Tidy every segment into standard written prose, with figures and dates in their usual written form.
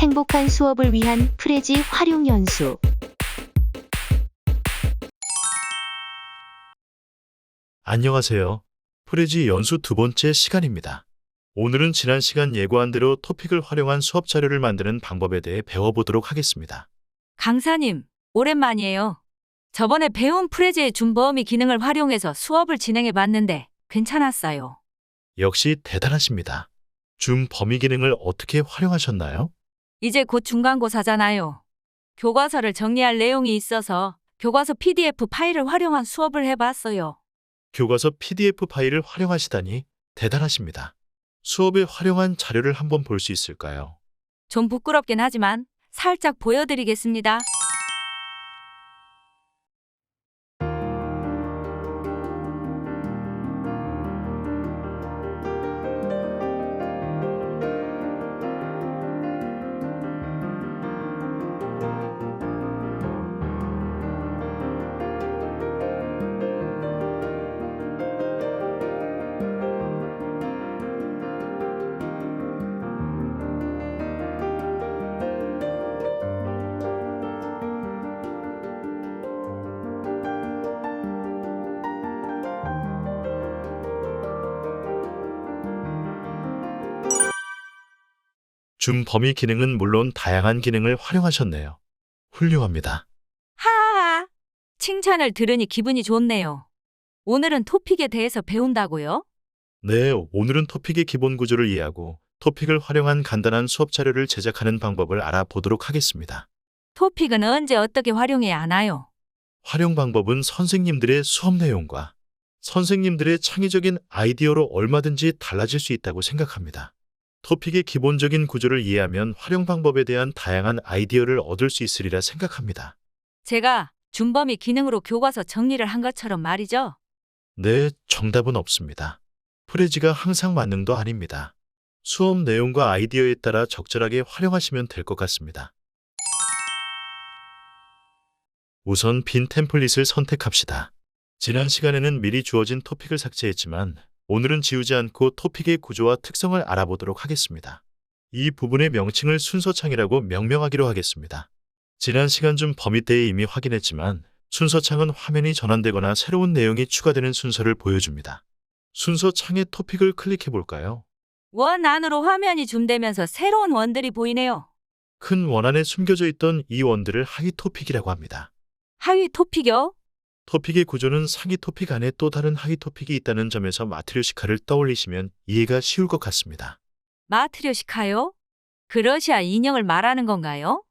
행복한 수업을 위한 프레지 활용 연수. 안녕하세요. 프레지 연수 두 번째 시간입니다. 오늘은 지난 시간 예고한 대로 토픽을 활용한 수업 자료를 만드는 방법에 대해 배워보도록 하겠습니다. 강사님, 오랜만이에요. 저번에 배운 프레지의 줌 범위 기능을 활용해서 수업을 진행해 봤는데 괜찮았어요. 역시 대단하십니다. 줌 범위 기능을 어떻게 활용하셨나요? 이제 곧 중간고사잖아요. 교과서를 정리할 내용이 있어서 교과서 PDF 파일을 활용한 수업을 해봤어요. 교과서 PDF 파일을 활용하시다니 대단하십니다. 수업에 활용한 자료를 한번 볼 수 있을까요? 좀 부끄럽긴 하지만 살짝 보여드리겠습니다. 줌 범위 기능은 물론 다양한 기능을 활용하셨네요. 훌륭합니다. 하하! 칭찬을 들으니 기분이 좋네요. 오늘은 토픽에 대해서 배운다고요? 네, 오늘은 토픽의 기본 구조를 이해하고 토픽을 활용한 간단한 수업 자료를 제작하는 방법을 알아보도록 하겠습니다. 토픽은 언제 어떻게 활용해야 하나요? 활용 방법은 선생님들의 수업 내용과 선생님들의 창의적인 아이디어로 얼마든지 달라질 수 있다고 생각합니다. 토픽의 기본적인 구조를 이해하면 활용 방법에 대한 다양한 아이디어를 얻을 수 있으리라 생각합니다. 제가 줌 범위 기능으로 교과서 정리를 한 것처럼 말이죠. 네, 정답은 없습니다. 프레지가 항상 만능도 아닙니다. 수업 내용과 아이디어에 따라 적절하게 활용하시면 될 것 같습니다. 우선 빈 템플릿을 선택합시다. 지난 시간에는 미리 주어진 토픽을 삭제했지만 오늘은 지우지 않고 토픽의 구조와 특성을 알아보도록 하겠습니다. 이 부분의 명칭을 순서창이라고 명명하기로 하겠습니다. 지난 시간 중 범위 때에 이미 확인했지만 순서창은 화면이 전환되거나 새로운 내용이 추가되는 순서를 보여줍니다. 순서창의 토픽을 클릭해 볼까요? 원 안으로 화면이 줌되면서 새로운 원들이 보이네요. 큰 원 안에 숨겨져 있던 이 원들을 하위 토픽이라고 합니다. 하위 토픽이요? 토픽의 구조는 상위 토픽 안에 또 다른 하위 토픽이 있다는 점에서 마트리오시카를 떠올리시면 이해가 쉬울 것 같습니다. 마트리오시카요? 그 러시아 인형을 말하는 건가요?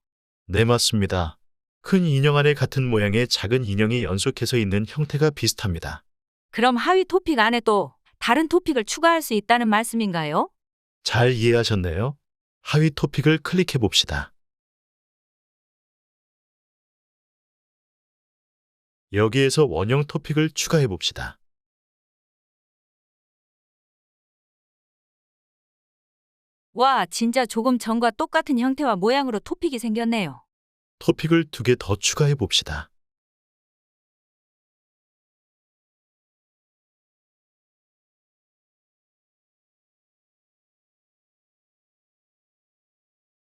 네, 맞습니다. 큰 인형 안에 같은 모양의 작은 인형이 연속해서 있는 형태가 비슷합니다. 그럼 하위 토픽 안에 또 다른 토픽을 추가할 수 있다는 말씀인가요? 잘 이해하셨네요. 하위 토픽을 클릭해 봅시다. 여기에서 원형 토픽을 추가해 봅시다. 와, 진짜 조금 전과 똑같은 형태와 모양으로 토픽이 생겼네요. 토픽을 2개 더 추가해 봅시다.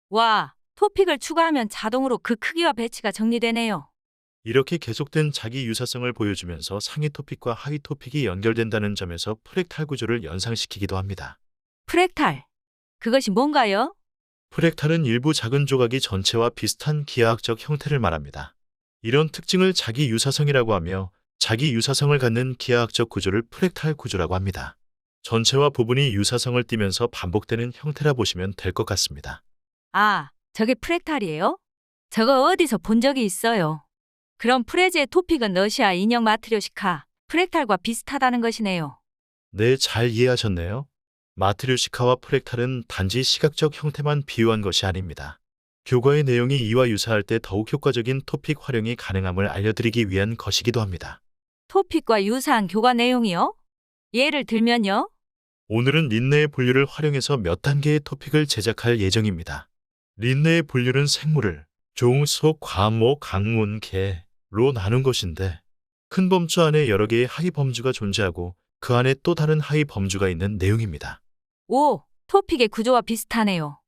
와, 토픽을 추가하면 자동으로 그 크기와 배치가 정리되네요. 이렇게 계속된 자기 유사성을 보여주면서 상위 토픽과 하위 토픽이 연결된다는 점에서 프랙탈 구조를 연상시키기도 합니다. 프랙탈. 그것이 뭔가요? 프랙탈은 일부 작은 조각이 전체와 비슷한 기하학적 형태를 말합니다. 이런 특징을 자기 유사성이라고 하며 자기 유사성을 갖는 기하학적 구조를 프랙탈 구조라고 합니다. 전체와 부분이 유사성을 띠면서 반복되는 형태라 보시면 될 것 같습니다. 아, 저게 프랙탈이에요? 저거 어디서 본 적이 있어요. 그럼 프레지의 토픽은 러시아 인형 마트리오시카, 프랙탈과 비슷하다는 것이네요. 네, 잘 이해하셨네요. 마트리오시카와 프랙탈은 단지 시각적 형태만 비유한 것이 아닙니다. 교과의 내용이 이와 유사할 때 더욱 효과적인 토픽 활용이 가능함을 알려드리기 위한 것이기도 합니다. 토픽과 유사한 교과 내용이요? 예를 들면요? 오늘은 린네의 분류를 활용해서 몇 단계의 토픽을 제작할 예정입니다. 린네의 분류는 생물을 종, 속, 과목, 강문, 개로 나눈 것인데 큰 범주 안에 여러 개의 하위 범주가 존재하고 그 안에 또 다른 하위 범주가 있는 내용입니다. 오, 토픽의 구조와 비슷하네요.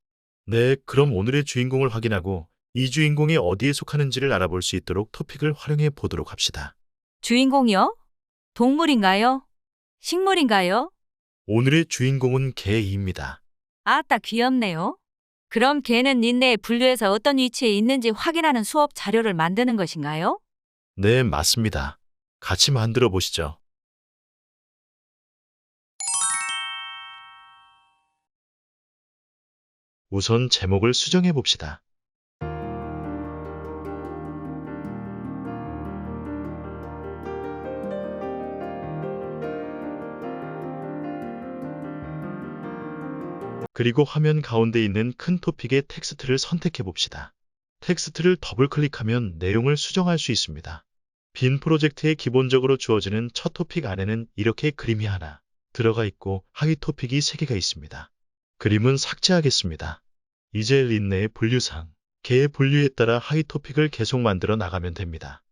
네, 그럼 오늘의 주인공을 확인하고 이 주인공이 어디에 속하는지를 알아볼 수 있도록 토픽을 활용해 보도록 합시다. 주인공이요? 동물인가요? 식물인가요? 오늘의 주인공은 개입니다. 아따 귀엽네요. 그럼 개는 린네에 분류해서 어떤 위치에 있는지 확인하는 수업 자료를 만드는 것인가요? 네, 맞습니다. 같이 만들어 보시죠. 우선 제목을 수정해 봅시다. 그리고 화면 가운데 있는 큰 토픽의 텍스트를 선택해 봅시다. 텍스트를 더블 클릭하면 내용을 수정할 수 있습니다. 빈 프로젝트에 기본적으로 주어지는 첫 토픽 안에는 이렇게 그림이 하나 들어가 있고 하위 토픽이 3개가 있습니다. 그림은 삭제하겠습니다. 이제 린네의 분류상, 개의 분류에 따라 하위 토픽을 계속 만들어 나가면 됩니다.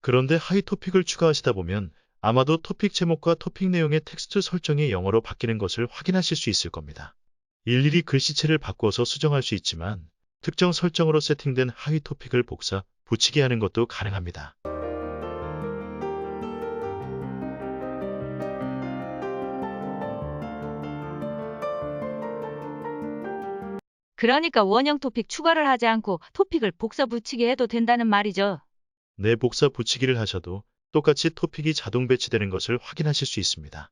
그런데 하위 토픽을 추가하시다 보면 아마도 토픽 제목과 토픽 내용의 텍스트 설정이 영어로 바뀌는 것을 확인하실 수 있을 겁니다. 일일이 글씨체를 바꾸어서 수정할 수 있지만 특정 설정으로 세팅된 하위 토픽을 복사, 붙이기 하는 것도 가능합니다. 그러니까 원형 토픽 추가를 하지 않고 토픽을 복사 붙이기 해도 된다는 말이죠. 네, 복사 붙이기를 하셔도 똑같이 토픽이 자동 배치되는 것을 확인하실 수 있습니다.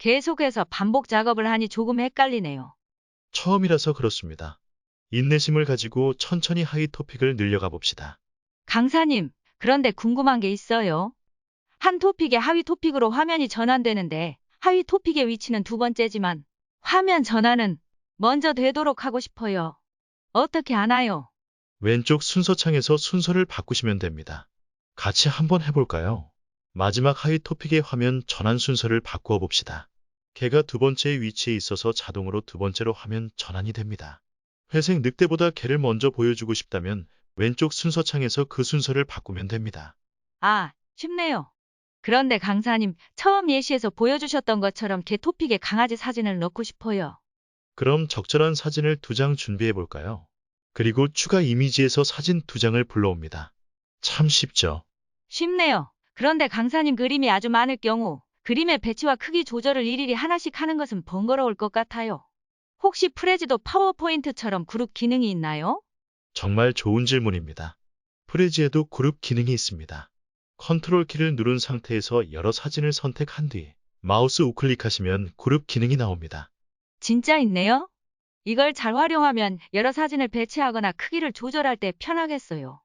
계속해서 반복 작업을 하니 조금 헷갈리네요. 처음이라서 그렇습니다. 인내심을 가지고 천천히 하위 토픽을 늘려가 봅시다. 강사님, 그런데 궁금한 게 있어요. 한 토픽에 하위 토픽으로 화면이 전환되는데 하위 토픽의 위치는 두 번째지만 화면 전환은 먼저 되도록 하고 싶어요. 어떻게 하나요? 왼쪽 순서창에서 순서를 바꾸시면 됩니다. 같이 한번 해볼까요? 마지막 하위 토픽의 화면 전환 순서를 바꾸어 봅시다. 개가 두 번째 위치에 있어서 자동으로 두 번째로 화면 전환이 됩니다. 회색 늑대보다 개를 먼저 보여주고 싶다면 왼쪽 순서창에서 그 순서를 바꾸면 됩니다. 아, 쉽네요. 그런데 강사님, 처음 예시에서 보여주셨던 것처럼 개 토픽에 강아지 사진을 넣고 싶어요. 그럼 적절한 사진을 2장 준비해 볼까요? 그리고 추가 이미지에서 사진 2장을 불러옵니다. 참 쉽죠? 쉽네요. 그런데 강사님 그림이 아주 많을 경우 그림의 배치와 크기 조절을 일일이 하나씩 하는 것은 번거로울 것 같아요. 혹시 프레지도 파워포인트처럼 그룹 기능이 있나요? 정말 좋은 질문입니다. 프레지에도 그룹 기능이 있습니다. 컨트롤 키를 누른 상태에서 여러 사진을 선택한 뒤 마우스 우클릭하시면 그룹 기능이 나옵니다. 진짜 있네요. 이걸 잘 활용하면 여러 사진을 배치하거나 크기를 조절할 때 편하겠어요.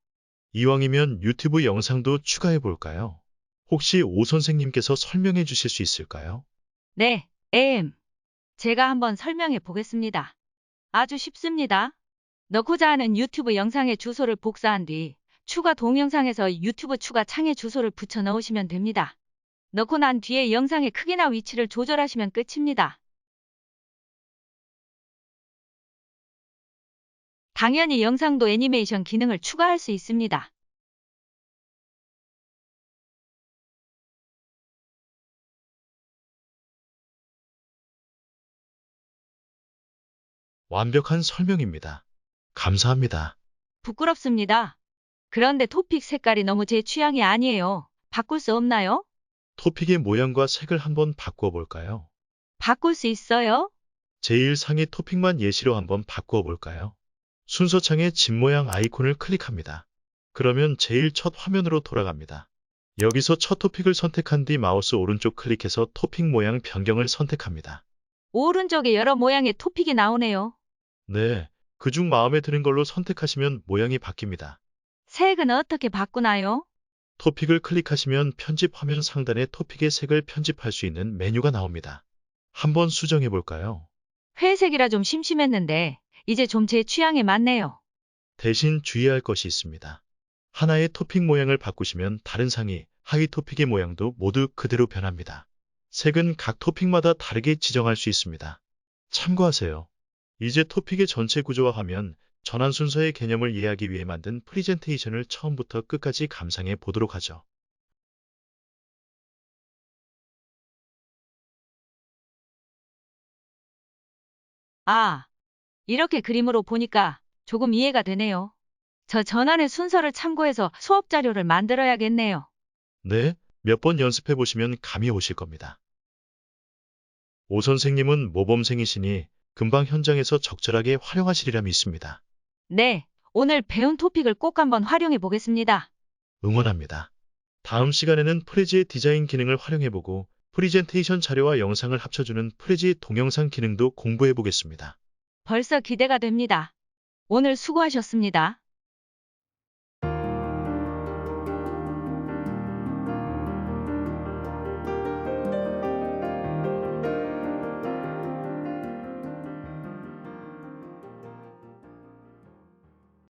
이왕이면 유튜브 영상도 추가해 볼까요? 혹시 오 선생님께서 설명해 주실 수 있을까요? 네, 제가 한번 설명해 보겠습니다. 아주 쉽습니다. 넣고자 하는 유튜브 영상의 주소를 복사한 뒤 추가 동영상에서 유튜브 추가 창에 주소를 붙여 넣으시면 됩니다. 넣고 난 뒤에 영상의 크기나 위치를 조절하시면 끝입니다. 당연히 영상도 애니메이션 기능을 추가할 수 있습니다. 완벽한 설명입니다. 감사합니다. 부끄럽습니다. 그런데 토픽 색깔이 너무 제 취향이 아니에요. 바꿀 수 없나요? 토픽의 모양과 색을 한번 바꾸어 볼까요? 바꿀 수 있어요? 제일 상위 토픽만 예시로 한번 바꾸어 볼까요? 순서창에 집 모양 아이콘을 클릭합니다. 그러면 제일 첫 화면으로 돌아갑니다. 여기서 첫 토픽을 선택한 뒤 마우스 오른쪽 클릭해서 토픽 모양 변경을 선택합니다. 오른쪽에 여러 모양의 토픽이 나오네요. 네, 그중 마음에 드는 걸로 선택하시면 모양이 바뀝니다. 색은 어떻게 바꾸나요? 토픽을 클릭하시면 편집 화면 상단에 토픽의 색을 편집할 수 있는 메뉴가 나옵니다. 한번 수정해 볼까요? 회색이라 좀 심심했는데 이제 좀 제 취향에 맞네요. 대신 주의할 것이 있습니다. 하나의 토픽 모양을 바꾸시면 다른 상의, 하위 토픽의 모양도 모두 그대로 변합니다. 색은 각 토픽마다 다르게 지정할 수 있습니다. 참고하세요. 이제 토픽의 전체 구조와 화면, 전환 순서의 개념을 이해하기 위해 만든 프리젠테이션을 처음부터 끝까지 감상해 보도록 하죠. 아, 이렇게 그림으로 보니까 조금 이해가 되네요. 저 전환의 순서를 참고해서 수업 자료를 만들어야겠네요. 네, 몇 번 연습해 보시면 감이 오실 겁니다. 오 선생님은 모범생이시니 금방 현장에서 적절하게 활용하시리라 믿습니다. 네, 오늘 배운 토픽을 꼭 한번 활용해 보겠습니다. 응원합니다. 다음 시간에는 프레지의 디자인 기능을 활용해보고 프리젠테이션 자료와 영상을 합쳐주는 프레지의 동영상 기능도 공부해보겠습니다. 벌써 기대가 됩니다. 오늘 수고하셨습니다.